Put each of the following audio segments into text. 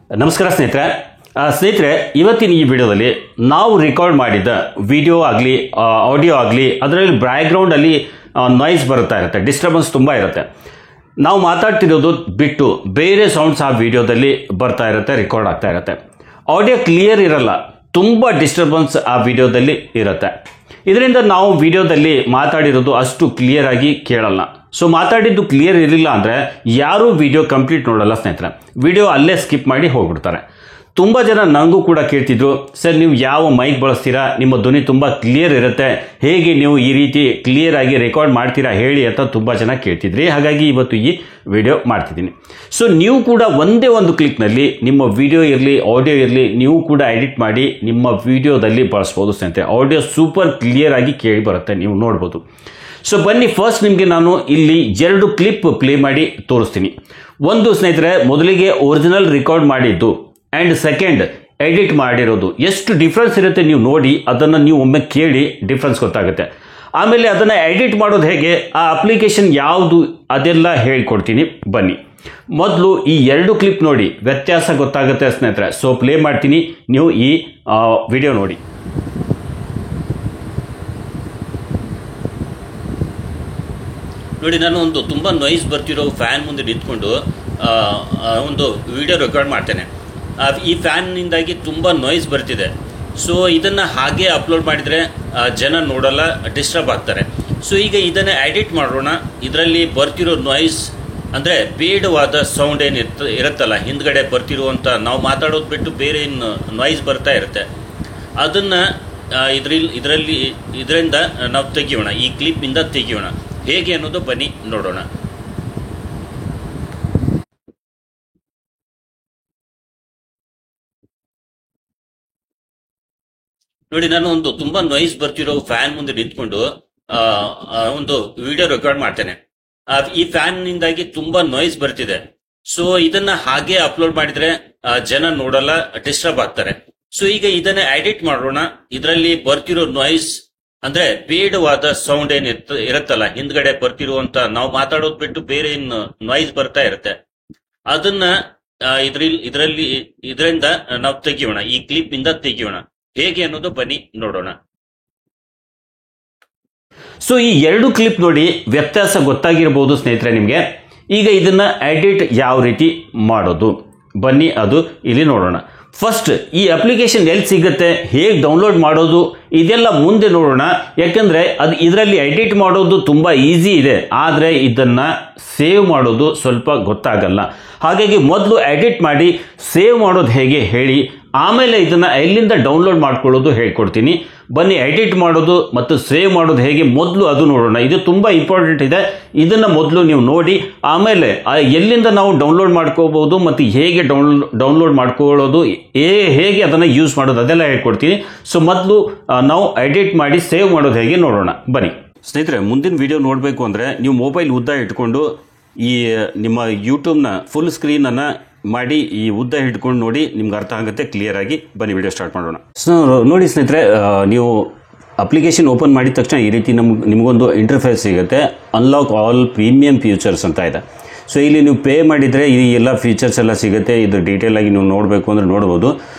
ನಮಸ್ಕಾರ ಸ್ನೇಹಿತರೆ ಇವತ್ತಿನ ಈ ವಿಡಿಯೋದಲ್ಲಿ ನಾವು ರೆಕಾರ್ಡ್ ಮಾಡಿದ ವಿಡಿಯೋ ಆಗಲಿ ಆಡಿಯೋ ಆಗಲಿ ಅದರಲ್ಲಿ ಬ್ಯಾಕ್ಗ್ರೌಂಡ್ ಅಲ್ಲಿ ನಾಯ್ಸ್ ಬರ್ತಾ ಇರುತ್ತೆ, ಡಿಸ್ಟರ್ಬೆನ್ಸ್ ತುಂಬ ಇರುತ್ತೆ. ನಾವು ಮಾತಾಡ್ತಿರೋದು ಬಿಟ್ಟು ಬೇರೆ ಸೌಂಡ್ಸ್ ಆ ವಿಡಿಯೋದಲ್ಲಿ ಬರ್ತಾ ಇರುತ್ತೆ, ರೆಕಾರ್ಡ್ ಆಗ್ತಾ ಇರುತ್ತೆ. ಆಡಿಯೋ ಕ್ಲಿಯರ್ ಇರಲ್ಲ, ತುಂಬ ಡಿಸ್ಟರ್ಬೆನ್ಸ್ ಆ ವಿಡಿಯೋದಲ್ಲಿ ಇರುತ್ತೆ. ಇದರಿಂದ ನಾವು ವಿಡಿಯೋದಲ್ಲಿ ಮಾತಾಡಿರೋದು ಅಷ್ಟು ಕ್ಲಿಯರ್ ಆಗಿ ಕೇಳಲ್ಲ. ಸೊ ಮಾತಾಡಿದ್ದು ಕ್ಲಿಯರ್ ಇರಲಿಲ್ಲ ಅಂದರೆ ಯಾರೂ ವಿಡಿಯೋ ಕಂಪ್ಲೀಟ್ ನೋಡಲ್ಲ ಸ್ನೇಹಿತರೆ, ವಿಡಿಯೋ ಅಲ್ಲೇ ಸ್ಕಿಪ್ ಮಾಡಿ ಹೋಗ್ಬಿಡ್ತಾರೆ. ತುಂಬ ಜನ ನನಗೂ ಕೂಡ ಕೇಳ್ತಿದ್ರು, ಸರ್ ನೀವು ಯಾವ ಮೈಕ್ ಬಳಸ್ತೀರಾ, ನಿಮ್ಮ ಧ್ವನಿ ತುಂಬ ಕ್ಲಿಯರ್ ಇರುತ್ತೆ, ಹೇಗೆ ನೀವು ಈ ರೀತಿ ಕ್ಲಿಯರ್ ಆಗಿ ರೆಕಾರ್ಡ್ ಮಾಡ್ತೀರಾ ಹೇಳಿ ಅಂತ ತುಂಬ ಜನ ಕೇಳ್ತಿದ್ರಿ. ಹಾಗಾಗಿ ಇವತ್ತು ಈ ವಿಡಿಯೋ ಮಾಡ್ತಿದ್ದೀನಿ. ಸೊ ನೀವು ಕೂಡ ಒಂದೇ ಒಂದು ಕ್ಲಿಕ್ನಲ್ಲಿ ನಿಮ್ಮ ವಿಡಿಯೋ ಇರಲಿ ಆಡಿಯೋ ಇರಲಿ ನೀವು ಕೂಡ ಎಡಿಟ್ ಮಾಡಿ ನಿಮ್ಮ ವಿಡಿಯೋದಲ್ಲಿ ಬಳಸ್ಬೋದು ಸ್ನೇಹಿತರೆ. ಆಡಿಯೋ ಸೂಪರ್ ಕ್ಲಿಯರ್ ಆಗಿ ಕೇಳಿ ಬರುತ್ತೆ, ನೀವು ನೋಡ್ಬೋದು. ಸೊ ಬನ್ನಿ, ಫಸ್ಟ್ ನಿಮಗೆ ನಾನು ಇಲ್ಲಿ 2 ಕ್ಲಿಪ್ ಪ್ಲೇ ಮಾಡಿ ತೋರಿಸ್ತೀನಿ. ಒಂದು ಸ್ನೇಹಿತರೆ, ಮೊದಲಿಗೆ ಒರಿಜಿನಲ್ ರೆಕಾರ್ಡ್ ಮಾಡಿದ್ದು ಆ್ಯಂಡ್ ಸೆಕೆಂಡ್ ಎಡಿಟ್ ಮಾಡಿರೋದು ಎಷ್ಟು ಡಿಫ್ರೆನ್ಸ್ ಇರುತ್ತೆ ನೀವು ನೋಡಿ, ಅದನ್ನು ನೀವು ಒಮ್ಮೆ ಕೇಳಿ ಡಿಫ್ರೆನ್ಸ್ ಗೊತ್ತಾಗುತ್ತೆ. ಆಮೇಲೆ ಅದನ್ನು ಎಡಿಟ್ ಮಾಡೋದು ಹೇಗೆ, ಆ ಅಪ್ಲಿಕೇಶನ್ ಯಾವುದು ಅದೆಲ್ಲ ಹೇಳ್ಕೊಡ್ತೀನಿ. ಬನ್ನಿ, ಮೊದಲು ಈ 2 ಕ್ಲಿಪ್ ನೋಡಿ, ವ್ಯತ್ಯಾಸ ಗೊತ್ತಾಗುತ್ತೆ ಸ್ನೇಹಿತರೆ. ಸೊ ಪ್ಲೇ ಮಾಡ್ತೀನಿ, ನೀವು ಈ ವಿಡಿಯೋ ನೋಡಿ. ನೋಡಿ, ನಾನು ಒಂದು ತುಂಬ ನಾಯ್ಸ್ ಬರ್ತಿರೋ ಫ್ಯಾನ್ ಮುಂದೆ ನಿಂತ್ಕೊಂಡು ಒಂದು ವಿಡಿಯೋ ರೆಕಾರ್ಡ್ ಮಾಡ್ತೇನೆ. ಈ ಫ್ಯಾನ್ನಿಂದಾಗಿ ತುಂಬ ನಾಯ್ಸ್ ಬರ್ತಿದೆ. ಸೊ ಇದನ್ನು ಹಾಗೆ ಅಪ್ಲೋಡ್ ಮಾಡಿದರೆ ಜನ ನೋಡಲ್ಲ, ಡಿಸ್ಟರ್ಬ್ ಆಗ್ತಾರೆ. ಸೊ ಈಗ ಇದನ್ನು ಎಡಿಟ್ ಮಾಡೋಣ. ಇದರಲ್ಲಿ ಬರ್ತಿರೋ ನಾಯ್ಸ್ ಅಂದರೆ ಬೇಡವಾದ ಸೌಂಡ್ ಏನು ಇರುತ್ತಲ್ಲ, ಹಿಂದ್ಗಡೆ ಬರ್ತಿರುವಂಥ ನಾವು ಮಾತಾಡೋದು ಬಿಟ್ಟು ಬೇರೆ ಏನು ನಾಯ್ಸ್ ಬರ್ತಾ ಇರುತ್ತೆ, ಅದನ್ನು ಇದರಿಂದ ನಾವು ತೆಗಿಯೋಣ, ಈ ಕ್ಲಿಪ್ಪಿಂದ ತೆಗಿಯೋಣ. ಹೇಗೆ ಅನ್ನೋದು ಬನ್ನಿ ನೋಡೋಣ. ನೋಡಿ, ನಾನು ಒಂದು ತುಂಬಾ ನಾಯ್ಸ್ ಬರ್ತಿರೋ ಫ್ಯಾನ್ ಮುಂದೆ ನಿಂತ್ಕೊಂಡು ಒಂದು ವಿಡಿಯೋ ರೆಕಾರ್ಡ್ ಮಾಡ್ತೇನೆ. ಈ ಫ್ಯಾನ್ನಿಂದಾಗಿ ತುಂಬಾ ನಾಯ್ಸ್ ಬರ್ತಿದೆ. ಸೊ ಇದನ್ನ ಹಾಗೆ ಅಪ್ಲೋಡ್ ಮಾಡಿದ್ರೆ ಜನ ನೋಡಲ್ಲ, ಡಿಸ್ಟರ್ಬ್ ಆಗ್ತಾರೆ. ಸೊ ಈಗ ಇದನ್ನ ಎಡಿಟ್ ಮಾಡೋಣ. ಇದರಲ್ಲಿ ಬರ್ತಿರೋ ನಾಯ್ಸ್ ಅಂದ್ರೆ ಬೇಡವಾದ ಸೌಂಡ್ ಏನು ಇರುತ್ತಲ್ಲ, ಹಿಂದ್ಗಡೆ ಬರ್ತಿರುವಂತ ನಾವು ಮಾತಾಡೋದು ಬಿಟ್ಟು ಬೇರೆ ಏನು ನಾಯ್ಸ್ ಬರ್ತಾ ಇರುತ್ತೆ, ಅದನ್ನ ಇದರಿಂದ ನಾವು ತೆಗಿಯೋಣ, ಈ ಕ್ಲಿಪ್ ಇಂದ ತೆಗಿಯೋಣ. ಹೇಗೆ ಅನ್ನೋದು ಬನ್ನಿ ನೋಡೋಣ. ಸೊ ಈ 2 ಕ್ಲಿಪ್ ನೋಡಿ, ವ್ಯತ್ಯಾಸ ಗೊತ್ತಾಗಿರ್ಬೋದು ಸ್ನೇಹಿತರೆ ನಿಮಗೆ. ಈಗ ಇದನ್ನ ಎಡಿಟ್ ಯಾವ ರೀತಿ ಮಾಡೋದು ಬನ್ನಿ, ಅದು ಇಲ್ಲಿ ನೋಡೋಣ. ಫಸ್ಟ್ ಈ ಅಪ್ಲಿಕೇಶನ್ ಎಲ್ಲಿ ಸಿಗುತ್ತೆ, ಹೇಗೆ ಡೌನ್ಲೋಡ್ ಮಾಡೋದು ಇದೆಲ್ಲ ಮುಂದೆ ನೋಡೋಣ. ಯಾಕಂದರೆ ಇದರಲ್ಲಿ ಎಡಿಟ್ ಮಾಡೋದು ತುಂಬ ಈಸಿ ಇದೆ, ಆದರೆ ಇದನ್ನು ಸೇವ್ ಮಾಡೋದು ಸ್ವಲ್ಪ ಗೊತ್ತಾಗಲ್ಲ. ಹಾಗಾಗಿ ಮೊದಲು ಎಡಿಟ್ ಮಾಡಿ ಸೇವ್ ಮಾಡೋದು ಹೇಗೆ ಹೇಳಿ, ಆಮೇಲೆ ಇದನ್ನು ಎಲ್ಲಿಂದ ಡೌನ್ಲೋಡ್ ಮಾಡ್ಕೊಳ್ಳೋದು ಹೇಳ್ಕೊಡ್ತೀನಿ. ಬನ್ನಿ, ಎಡಿಟ್ ಮಾಡೋದು ಮತ್ತು ಸೇವ್ ಮಾಡೋದು ಹೇಗೆ ಮೊದಲು ಅದು ನೋಡೋಣ. ಇದು ತುಂಬ ಇಂಪಾರ್ಟೆಂಟ್ ಇದೆ. ಇದನ್ನು ಮೊದಲು ನೀವು ನೋಡಿ, ಆಮೇಲೆ ಎಲ್ಲಿಂದ ನಾವು ಡೌನ್ಲೋಡ್ ಮಾಡ್ಕೋಬಹುದು ಮತ್ತು ಹೇಗೆ ಡೌನ್ಲೋಡ್ ಮಾಡ್ಕೊಳ್ಳೋದು, ಹೇಗೆ ಅದನ್ನು ಯೂಸ್ ಮಾಡೋದು ಅದೆಲ್ಲ ಹೇಳ್ಕೊಡ್ತೀನಿ. ಸೊ ಮೊದಲು ನಾವು ಎಡಿಟ್ ಮಾಡಿ ಸೇವ್ ಮಾಡೋದು ಹೇಗೆ ನೋಡೋಣ ಬನ್ನಿ. ಸ್ನೇಹಿತರೆ, ಮುಂದಿನ ವಿಡಿಯೋ ನೋಡಬೇಕು ಅಂದರೆ ನೀವು ಮೊಬೈಲ್ ಉದ್ದ ಇಟ್ಕೊಂಡು ಈ ನಿಮ್ಮ ಯೂಟ್ಯೂಬ್ನ ಫುಲ್ ಸ್ಕ್ರೀನನ್ನು ಮಾಡಿ ಈ ಉದ್ದ ಹಿಡ್ಕೊಂಡು ನೋಡಿ, ನಿಮ್ಗೆ ಅರ್ಥ ಆಗುತ್ತೆ ಕ್ಲಿಯರ್ ಆಗಿ. ಬನ್ನಿ ವಿಡಿಯೋ ಸ್ಟಾರ್ಟ್ ಮಾಡೋಣ. ಸೊ ನೋಡಿ ಸ್ನೇಹಿತರೆ, ನೀವು ಅಪ್ಲಿಕೇಶನ್ ಓಪನ್ ಮಾಡಿದ ತಕ್ಷಣ ಈ ರೀತಿ ನಿಮಗೊಂದು ಇಂಟರ್ಫೇಸ್ ಸಿಗುತ್ತೆ. ಅನ್ಲಾಕ್ ಆಲ್ ಪ್ರೀಮಿಯಂ ಫೀಚರ್ಸ್ ಅಂತ ಇದೆ. ಸೊ ಇಲ್ಲಿ ನೀವು ಪೇ ಮಾಡಿದರೆ ಈ ಎಲ್ಲ ಫೀಚರ್ಸ್ ಎಲ್ಲ ಸಿಗುತ್ತೆ. ಇದು ಡೀಟೇಲ್ ಆಗಿ ನೀವು ನೋಡಬೇಕು ಅಂದರೆ ನೋಡ್ಬೋದು.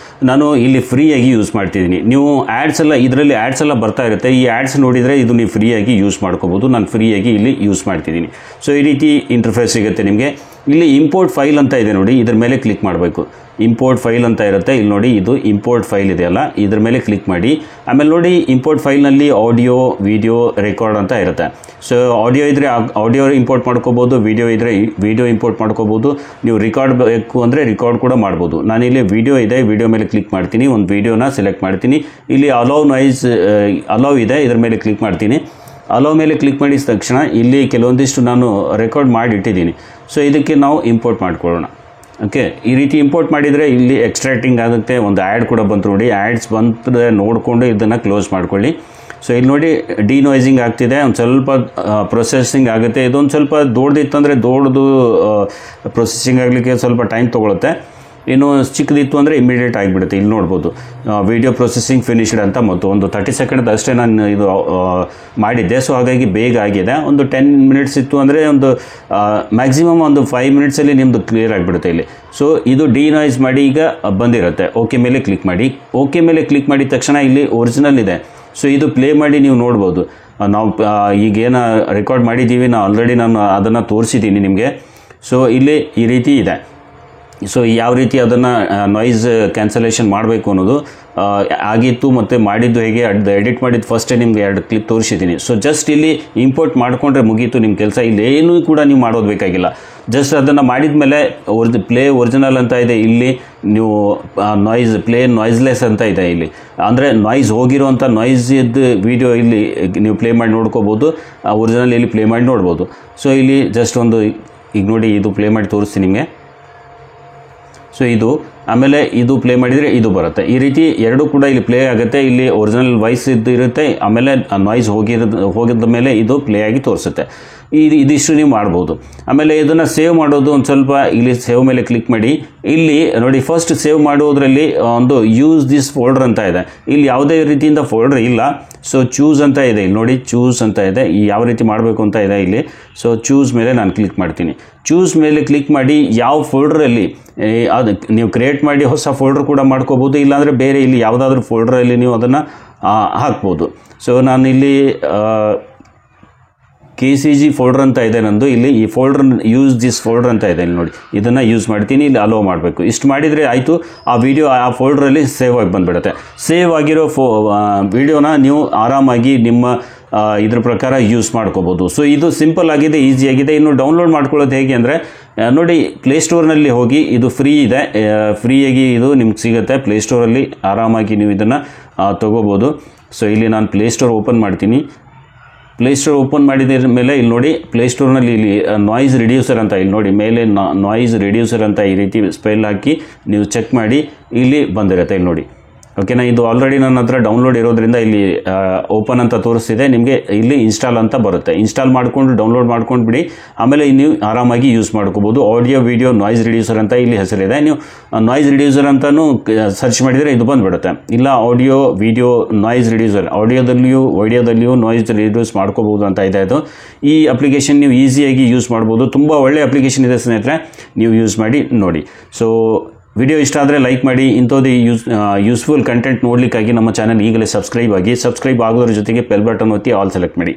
ನಾನು ಇಲ್ಲಿ ಫ್ರೀಯಾಗಿ ಯೂಸ್ ಮಾಡ್ತಿದ್ದೀನಿ. ನೀವು ಆ್ಯಡ್ಸ್ ಎಲ್ಲ ಇದರಲ್ಲಿ ಆ್ಯಡ್ಸ್ ಎಲ್ಲ ಬರ್ತಾ ಇರುತ್ತೆ. ಈ ಆ್ಯಡ್ಸ್ ನೋಡಿದರೆ ಇದು ನೀವು ಫ್ರೀಯಾಗಿ ಯೂಸ್ ಮಾಡ್ಕೋಬೋದು. ನಾನು ಫ್ರೀಯಾಗಿ ಇಲ್ಲಿ ಯೂಸ್ ಮಾಡ್ತಿದ್ದೀನಿ. ಸೊ ಈ ರೀತಿ ಇಂಟರ್ಫೇಸ್ ಸಿಗುತ್ತೆ ನಿಮಗೆ. ಇಲ್ಲಿ ಇಂಪೋರ್ಟ್ ಫೈಲ್ ಅಂತ ಇದೆ ನೋಡಿ, ಇದ್ರ ಮೇಲೆ ಕ್ಲಿಕ್ ಮಾಡಬೇಕು. ಇಂಪೋರ್ಟ್ ಫೈಲ್ ಅಂತ ಇರುತ್ತೆ, ಇಲ್ಲಿ ನೋಡಿ ಇದು ಇಂಪೋರ್ಟ್ ಫೈಲ್ ಇದೆಯಲ್ಲ, ಇದ್ರ ಮೇಲೆ ಕ್ಲಿಕ್ ಮಾಡಿ. ಆಮೇಲೆ ನೋಡಿ ಇಂಪೋರ್ಟ್ ಫೈಲ್ನಲ್ಲಿ ಆಡಿಯೋ, ವಿಡಿಯೋ, ರೆಕಾರ್ಡ್ ಅಂತ ಇರುತ್ತೆ. ಸೊ ಆಡಿಯೋ ಇದ್ದರೆ ಆಡಿಯೋ ಇಂಪೋರ್ಟ್ ಮಾಡ್ಕೋಬೋದು, ವಿಡಿಯೋ ಇದ್ದರೆ ವಿಡಿಯೋ ಇಂಪೋರ್ಟ್ ಮಾಡ್ಕೋಬೋದು. ನೀವು ರೆಕಾರ್ಡ್ ಬೇಕು ಅಂದರೆ ರೆಕಾರ್ಡ್ ಕೂಡ ಮಾಡ್ಬೋದು. ನಾನಿಲ್ಲಿ ವಿಡಿಯೋ ಇದೆ, ವಿಡಿಯೋ ಮೇಲೆ ಕ್ಲಿಕ್ ಮಾಡ್ತೀನಿ, ಒಂದು ವಿಡಿಯೋನ ಸೆಲೆಕ್ಟ್ ಮಾಡ್ತೀನಿ. ಇಲ್ಲಿ ಅಲೌ ನಾಯ್ಸ್ ಅಲೌ ಇದೆ, ಇದ್ರ ಮೇಲೆ ಕ್ಲಿಕ್ ಮಾಡ್ತೀನಿ. ಅಲೋ ಮೇಲೆ ಕ್ಲಿಕ್ ಮಾಡಿದ ತಕ್ಷಣ ಇಲ್ಲಿ ಕೆಲವೊಂದಿಷ್ಟು ನಾನು ರೆಕಾರ್ಡ್ ಮಾಡಿ ಇಟ್ಟಿದ್ದೀನಿ. ಸೊ ಇದಕ್ಕೆ ನಾವು ಇಂಪೋರ್ಟ್ ಮಾಡ್ಕೊಳ್ಳೋಣ. ಓಕೆ, ಈ ರೀತಿ ಇಂಪೋರ್ಟ್ ಮಾಡಿದರೆ ಇಲ್ಲಿ ಎಕ್ಸ್ಟ್ರಾಕ್ಟಿಂಗ್ ಆಗುತ್ತೆ. ಒಂದು ಆ್ಯಡ್ ಕೂಡ ಬಂತು ನೋಡಿ, ಆ್ಯಡ್ಸ್ ಬಂದರೆ ನೋಡಿಕೊಂಡು ಇದನ್ನು ಕ್ಲೋಸ್ ಮಾಡ್ಕೊಳ್ಳಿ. ಸೊ ಇಲ್ಲಿ ನೋಡಿ ಡಿನಾಯ್ಸಿಂಗ್ ಆಗ್ತಿದೆ, ಒಂದು ಸ್ವಲ್ಪ ಪ್ರೊಸೆಸಿಂಗ್ ಆಗುತ್ತೆ. ಇದೊಂದು ಸ್ವಲ್ಪ ದೊಡ್ಡದಿತ್ತಂದರೆ ದೊಡ್ಡದು ಪ್ರೊಸೆಸಿಂಗ್ ಆಗಲಿಕ್ಕೆ ಸ್ವಲ್ಪ ಟೈಮ್ ತೊಗೊಳುತ್ತೆ. ಇನ್ನು ಚಿಕ್ಕದಿತ್ತು ಅಂದರೆ ಇಮಿಡಿಯೇಟ್ ಆಗಿಬಿಡುತ್ತೆ. ಇಲ್ಲಿ ನೋಡ್ಬೋದು ವಿಡಿಯೋ ಪ್ರೊಸೆಸಿಂಗ್ ಫಿನಿಶ್ಡ್ ಅಂತ ಮತ್ತು ಒಂದು 30 ಸೆಕೆಂಡ್ ಅಷ್ಟೇ ನಾನು ಇದು ಮಾಡಿದ್ದೆ. ಸೊ ಹಾಗಾಗಿ ಬೇಗ ಆಗಿದೆ. ಒಂದು 10 ಮಿನಿಟ್ಸ್ ಇತ್ತು ಅಂದರೆ ಒಂದು ಮ್ಯಾಕ್ಸಿಮಮ್ ಒಂದು 5 ಮಿನಿಟ್ಸಲ್ಲಿ ನಿಮ್ಮದು ಕ್ಲಿಯರ್ ಆಗಿಬಿಡುತ್ತೆ ಇಲ್ಲಿ. ಸೊ ಇದು ಡಿನಾಯ್ಸ್ ಮಾಡಿ ಈಗ ಬಂದಿರುತ್ತೆ. ಓಕೆ ಮೇಲೆ ಕ್ಲಿಕ್ ಮಾಡಿ. ಓಕೆ ಮೇಲೆ ಕ್ಲಿಕ್ ಮಾಡಿದ ತಕ್ಷಣ ಇಲ್ಲಿ ಒರಿಜಿನಲ್ ಇದೆ. ಸೊ ಇದು ಪ್ಲೇ ಮಾಡಿ ನೀವು ನೋಡ್ಬೋದು. ನಾವು ಈಗೇನು ರೆಕಾರ್ಡ್ ಮಾಡಿದ್ದೀವಿ ಆಲ್ರೆಡಿ ನಾನು ಅದನ್ನು ತೋರಿಸಿದ್ದೀನಿ ನಿಮಗೆ. ಸೊ ಇಲ್ಲಿ ಈ ರೀತಿ ಇದೆ. ಸೊ ಯಾವ ರೀತಿ ಅದನ್ನು ನಾಯ್ಸ್ ಕ್ಯಾನ್ಸಲೇಷನ್ ಮಾಡಬೇಕು ಅನ್ನೋದು ಆಗಿತ್ತು ಮತ್ತು ಮಾಡಿದ್ದು ಹೇಗೆ ಎಡಿಟ್ ಮಾಡಿದ್ದು ಫಸ್ಟೇ ನಿಮ್ಗೆ 2 ಕ್ಲಿಪ್ ತೋರಿಸಿದ್ದೀನಿ. ಸೊ ಜಸ್ಟ್ ಇಲ್ಲಿ ಇಂಪೋರ್ಟ್ ಮಾಡಿಕೊಂಡ್ರೆ ಮುಗೀತು ನಿಮ್ಮ ಕೆಲಸ. ಇಲ್ಲಿ ಏನೂ ಕೂಡ ನೀವು ಮಾಡೋದು ಬೇಕಾಗಿಲ್ಲ. ಜಸ್ಟ್ ಅದನ್ನು ಮಾಡಿದ ಮೇಲೆ ಪ್ಲೇ ಒರಿಜಿನಲ್ ಅಂತ ಇದೆ. ಇಲ್ಲಿ ನೀವು ನಾಯ್ಸ್ ಪ್ಲೇ ನಾಯ್ಸ್ಲೆಸ್ ಅಂತ ಇದೆ ಇಲ್ಲಿ. ಅಂದರೆ ನಾಯ್ಸ್ ಹೋಗಿರೋಂಥ ನಾಯ್ಸಿದ್ದು ವೀಡಿಯೋ ಇಲ್ಲಿ ನೀವು ಪ್ಲೇ ಮಾಡಿ ನೋಡ್ಕೋಬೋದು. ಒರಿಜಿನಲ್ ಇಲ್ಲಿ ಪ್ಲೇ ಮಾಡಿ ನೋಡ್ಬೋದು. ಸೊ ಇಲ್ಲಿ ಜಸ್ಟ್ ಒಂದು ಈಗ ನೋಡಿ ಇದು ಪ್ಲೇ ಮಾಡಿ ತೋರಿಸ್ತೀನಿ ನಿಮಗೆ. ಸೊ ಇದು ಆಮೇಲೆ ಇದು ಪ್ಲೇ ಮಾಡಿದರೆ ಇದು ಬರುತ್ತೆ. ಈ ರೀತಿ ಎರಡೂ ಕೂಡ ಇಲ್ಲಿ ಪ್ಲೇ ಆಗುತ್ತೆ. ಇಲ್ಲಿ ಒರಿಜಿನಲ್ ವಾಯ್ಸ್ ಇದ್ದು ಇರುತ್ತೆ, ಆಮೇಲೆ ನಾಯ್ಸ್ ಹೋಗಿದ ಮೇಲೆ ಇದು ಪ್ಲೇ ಆಗಿ ತೋರಿಸುತ್ತೆ. ಇದಿಷ್ಟು ನೀವು ಮಾಡ್ಬೋದು. ಆಮೇಲೆ ಇದನ್ನು ಸೇವ್ ಮಾಡೋದು ಒಂದು ಸ್ವಲ್ಪ ಇಲ್ಲಿ ಸೇವ್ ಮೇಲೆ ಕ್ಲಿಕ್ ಮಾಡಿ. ಇಲ್ಲಿ ನೋಡಿ ಫಸ್ಟ್ ಸೇವ್ ಮಾಡೋದ್ರಲ್ಲಿ ಒಂದು ಯೂಸ್ ದಿಸ್ ಫೋಲ್ಡರ್ ಅಂತ ಇದೆ. ಇಲ್ಲಿ ಯಾವುದೇ ರೀತಿಯಿಂದ ಫೋಲ್ಡರ್ ಇಲ್ಲ. ಸೊ ಚೂಸ್ ಅಂತ ಇದೆ ಇಲ್ಲಿ ನೋಡಿ, ಚೂಸ್ ಅಂತ ಇದೆ. ಯಾವ ರೀತಿ ಮಾಡಬೇಕು ಅಂತ ಇದೆ ಇಲ್ಲಿ. ಸೊ ಚೂಸ್ ಮೇಲೆ ನಾನು ಕ್ಲಿಕ್ ಮಾಡ್ತೀನಿ. ಚೂಸ್ ಮೇಲೆ ಕ್ಲಿಕ್ ಮಾಡಿ ಯಾವ ಫೋಲ್ಡ್ರಲ್ಲಿ ಅದು ನೀವು ಕ್ರಿಯೇಟ್ ಮಾಡಿ ಹೊಸ ಫೋಲ್ಡರ್ ಕೂಡ ಮಾಡ್ಕೋಬೋದು. ಇಲ್ಲಾಂದರೆ ಬೇರೆ ಇಲ್ಲಿ ಯಾವುದಾದ್ರೂ ಫೋಲ್ಡ್ರಲ್ಲಿ ನೀವು ಅದನ್ನು ಹಾಕ್ಬೋದು. ಸೊ ನಾನು ಇಲ್ಲಿ KCG ಫೋಲ್ಡರ್ ಅಂತ ಇದೆ ನಂದು. ಇಲ್ಲಿ ಈ ಫೋಲ್ಡರ್ ಯೂಸ್ ದಿಸ್ ಫೋಲ್ಡರ್ ಅಂತ ಇದೆ ಇಲ್ಲಿ ನೋಡಿ. ಇದನ್ನು ಯೂಸ್ ಮಾಡ್ತೀನಿ. ಇಲ್ಲಿ ಅಲೋ ಮಾಡಬೇಕು. ಇಷ್ಟು ಮಾಡಿದರೆ ಆಯಿತು. ಆ ವಿಡಿಯೋ ಆ ಫೋಲ್ಡ್ರಲ್ಲಿ ಸೇವ್ ಆಗಿ ಬಂದುಬಿಡುತ್ತೆ. ಸೇವ್ ಆಗಿರೋ ವಿಡಿಯೋನ ನೀವು ಆರಾಮಾಗಿ ನಿಮ್ಮ ಇದ್ರ ಪ್ರಕಾರ ಯೂಸ್ ಮಾಡ್ಕೋಬೋದು. ಸೊ ಇದು ಸಿಂಪಲ್ ಆಗಿದೆ, ಈಸಿಯಾಗಿದೆ. ಇನ್ನು ಡೌನ್ಲೋಡ್ ಮಾಡ್ಕೊಳ್ಳೋದು ಹೇಗೆ ಅಂದರೆ ನೋಡಿ, ಪ್ಲೇಸ್ಟೋರ್ನಲ್ಲಿ ಹೋಗಿ ಇದು ಫ್ರೀ ಇದೆ. ಫ್ರೀಯಾಗಿ ಇದು ನಿಮ್ಗೆ ಸಿಗುತ್ತೆ ಪ್ಲೇಸ್ಟೋರಲ್ಲಿ. ಆರಾಮಾಗಿ ನೀವು ಇದನ್ನು ತೊಗೋಬೋದು. ಸೊ ಇಲ್ಲಿ ನಾನು ಪ್ಲೇಸ್ಟೋರ್ ಓಪನ್ ಮಾಡ್ತೀನಿ. ಪ್ಲೇಸ್ಟೋರ್ ಓಪನ್ ಮಾಡಿದ ಮೇಲೆ ಇಲ್ಲಿ ನೋಡಿ, ಪ್ಲೇಸ್ಟೋರ್ನಲ್ಲಿ ಇಲ್ಲಿ ನಾಯ್ಸ್ ರಿಡ್ಯೂಸರ್ ಅಂತ ಇಲ್ಲಿ ನೋಡಿ ಮೇಲೆ ನಾಯ್ಸ್ ರಿಡ್ಯೂಸರ್ ಅಂತ ಈ ರೀತಿ ಸ್ಪೆಲ್ ಹಾಕಿ ನೀವು ಚೆಕ್ ಮಾಡಿ ಇಲ್ಲಿ ಬಂದಿರುತ್ತೆ ಇಲ್ಲಿ ನೋಡಿ. ಓಕೆನಾ. ಇದು ಆಲ್ರೆಡಿ ನನ್ನ ಹತ್ರ ಡೌನ್ಲೋಡ್ ಇರೋದ್ರಿಂದ ಇಲ್ಲಿ ಓಪನ್ ಅಂತ ತೋರಿಸ್ತಿದೆ. ನಿಮಗೆ ಇಲ್ಲಿ ಇನ್ಸ್ಟಾಲ್ ಅಂತ ಬರುತ್ತೆ. ಇನ್ಸ್ಟಾಲ್ ಮಾಡಿಕೊಂಡು ಡೌನ್ಲೋಡ್ ಮಾಡ್ಕೊಂಡು ಬಿಡಿ. ಆಮೇಲೆ ನೀವು ಆರಾಮಾಗಿ ಯೂಸ್ ಮಾಡ್ಕೋಬೋದು. ಆಡಿಯೋ ವಿಡಿಯೋ ನಾಯ್ಸ್ ರಿಡ್ಯೂಸರ್ ಅಂತ ಇಲ್ಲಿ ಹೆಸರಿದೆ. ನೀವು ನಾಯ್ಸ್ ರಿಡ್ಯೂಸರ್ ಅಂತಲೂ ಸರ್ಚ್ ಮಾಡಿದರೆ ಇದು ಬಂದುಬಿಡುತ್ತೆ. ಇಲ್ಲ ಆಡಿಯೋ ವಿಡಿಯೋ ನಾಯ್ಸ್ ರಿಡ್ಯೂಸರ್, ವಿಡಿಯೋದಲ್ಲಿಯೂ ನಾಯ್ಸ್ ರಿಡ್ಯೂಸ್ ಮಾಡ್ಕೋಬೋದು ಅಂತ ಇದೆ. ಅದು ಈ ಅಪ್ಲಿಕೇಶನ್ ನೀವು ಈಸಿಯಾಗಿ ಯೂಸ್ ಮಾಡ್ಬೋದು. ತುಂಬ ಒಳ್ಳೆಯ ಅಪ್ಲಿಕೇಶನ್ ಇದೆ ಸ್ನೇಹಿತರೆ, ನೀವು ಯೂಸ್ ಮಾಡಿ ನೋಡಿ. ಸೊ ವಿಡಿಯೋ ಇಷ್ಟ ಆದರೆ ಲೈಕ್ ಮಾಡಿ. ಇಂಥದ್ದು ಯೂಸ್ಫುಲ್ ಕಂಟೆಂಟ್ ನೋಡಲಿಕ್ಕಾಗಿ ನಮ್ಮ ಚಾನಲ್ ಈಗಲೇ ಸಬ್ಸ್ಕ್ರೈಬ್ ಆಗಿ. ಸಬ್ಸ್ಕ್ರೈಬ್ ಆಗೋದ್ರ ಜೊತೆಗೆ ಬೆಲ್ ಬಟನ್ ಒತ್ತಿ ಆಲ್ ಸೆಲೆಕ್ಟ್ ಮಾಡಿ.